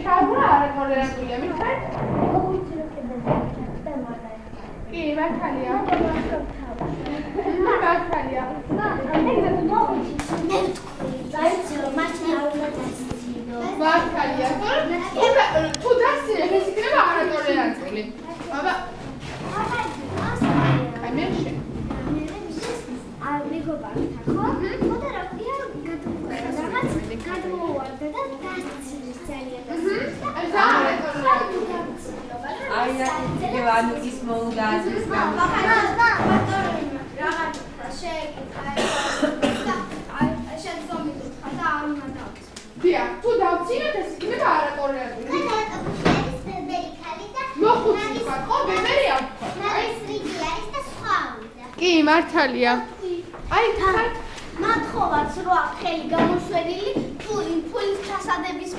ქაბა არა ტოლერანტულია მითხარ? კი, მართალია. მართალია. მართალია. თუ დასწრებ ეს იქნება არა ტოლერანტული. აბა აი მე შე. მეგობარ ხო? ხოდა რა ქვია რაღაც გადმოვარდა და დასწრეს ძალიან. აი ანუ ის მოუდა ის დიახ, თუ დავწინოთ ეს იქნება არა ტოლერანტული. მოხუცი ხარ, ხო, ბებერი არ ვქვა. კი, მართალია. აი, თან მათხოვარს რა ხელი გამოსვენილი თუ იმ ფულის ჩასადების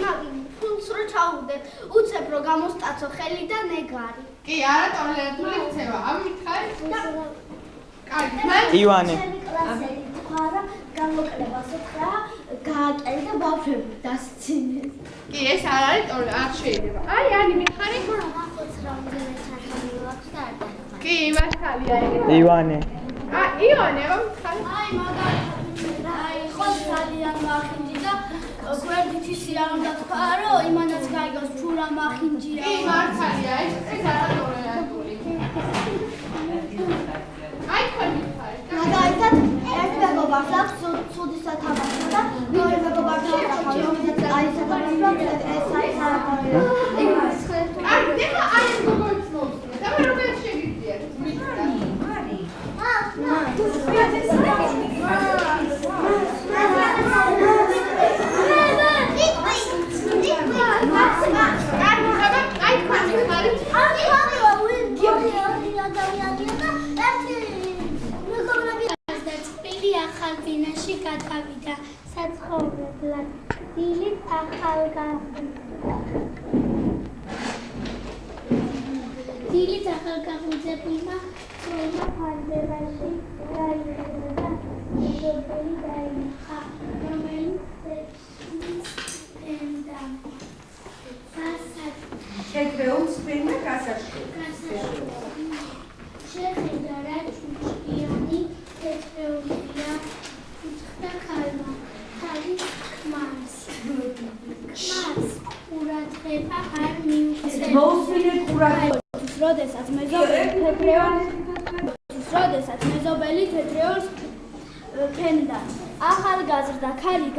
ფულს რო ჩაუდეთ, უცებ რო გამოსტაცო ხელი და ნეგარი. კი, არა ტოლერანტული ქცევა. ამითხარ? კარგი, ივანე. კლასელი თქვა რა გამოკლებას უთხრა, გააკეთე და ბავშვები დასცინეს. კი, ეს არ არის ტოლერანტული, არ შეიძლება. აი, ანი მითხარი? ახოც რამდენი სახელი აქვს და არ დაიხმარა. კი, მართალია. ივანე. ივანე, მითხარი? აი, მაგალითად, აი, ხო ძალიან მახინჯი და გვერდითი სია უნდა თქვა, რომ იმანაც გაიგოს ფულა მახინჯია. კი, მართალია, ეს არა ტოლერანტული. აი, თქვენ მითხარი? მაგალითად, ერთ მეგობარს აქვს ცუდი სათავაში და მეორე მეგობარს აქვს, რომელსაც აი სათავაში ეს არის არაფერი. აი, დედა აი ეს გოგოიც მოვსწრე. და მე როგორ შეგიძლიათ? ახალბინაში გადავიდა საცხოვრებლად. დილით ახალგაზრდებულმა ცოლმა ფარდებაში გაიარა და მეზობელი დაინახა, რომელიც სპენდა. თეთრეულს სპენდა გასაშლელი. შეხედა რა ჭუჭყიანი თეთრეულია, უთხრა ქალმა, ქალის ქმარს. ქმარს ყურადღება არ მიუწევს. მოუსმინეთ ყურადღებას. როდესაც მეზობელი თეთრეულს ფენდა. ახალგაზრდა ქალი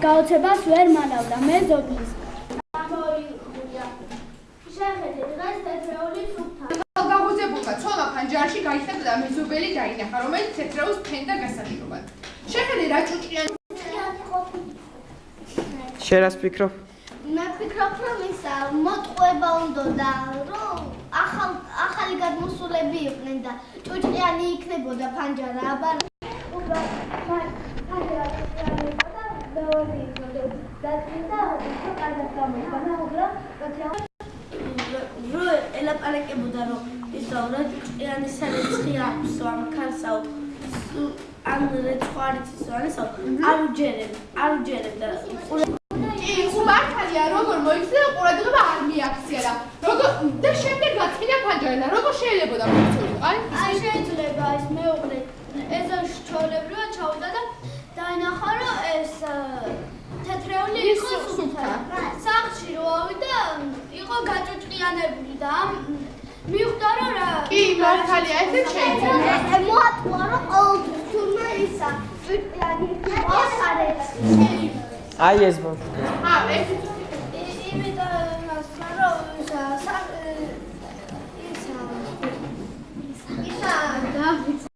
გაოცებას ვერ მანავდა მეზობლის. გამოიხურა. შეხედე დღეს თეთრეული სუფთა. ახალგაზრდა ცოლმა ფანჯარში გაიხადა და მეზობელი დაინახა, რომელიც თეთრეულს ფენდა გასაშლელად. შეხედე რა ჭუჭყიანი შენ ფიქრობ? მე ვფიქრობ, რომ ისა მოტყუება უნდოდა, რომ ახალი გადმოსულები იყვნენ და ჭუჭყიანი იქნებოდა ფანჯარა, აბა ფანჯარა ჭუჭყიანი იყო და მეორე იყო დაწინდა, კარგად გამოიყენა, უბრალოდ რო ელაპარაკებოდა, რომ ისა რა ჭუჭყიანი სარეცხი აქვს ამ ქალსაო ან რეცხარიც ისო ანესო არ უჯერებდა მართალია, როგორ მოიქცევა ყურადღება არ მიაქცია და შემდეგ გაწყიდა ფანჯარა, როგორ შეიძლება მოიცულიყო? აი შეიძლება ეს მეუღლე ეზოში ჩაოლებრივად ჩაუდა და დაინახა, რომ ეს თეთრეული იყო სუფთა. სახლში რო ავიდა, იყო გაჭუჭყიანებული და მიხვდა, რომ რა კი, მართალია, ესეც შეიძლება. მოატყუა, რომ ყოველთვის თურმე ისა ჭუჭყიანი იყო სარეცხი. აი ეს ბავშვი. იმიტომ რომ ისა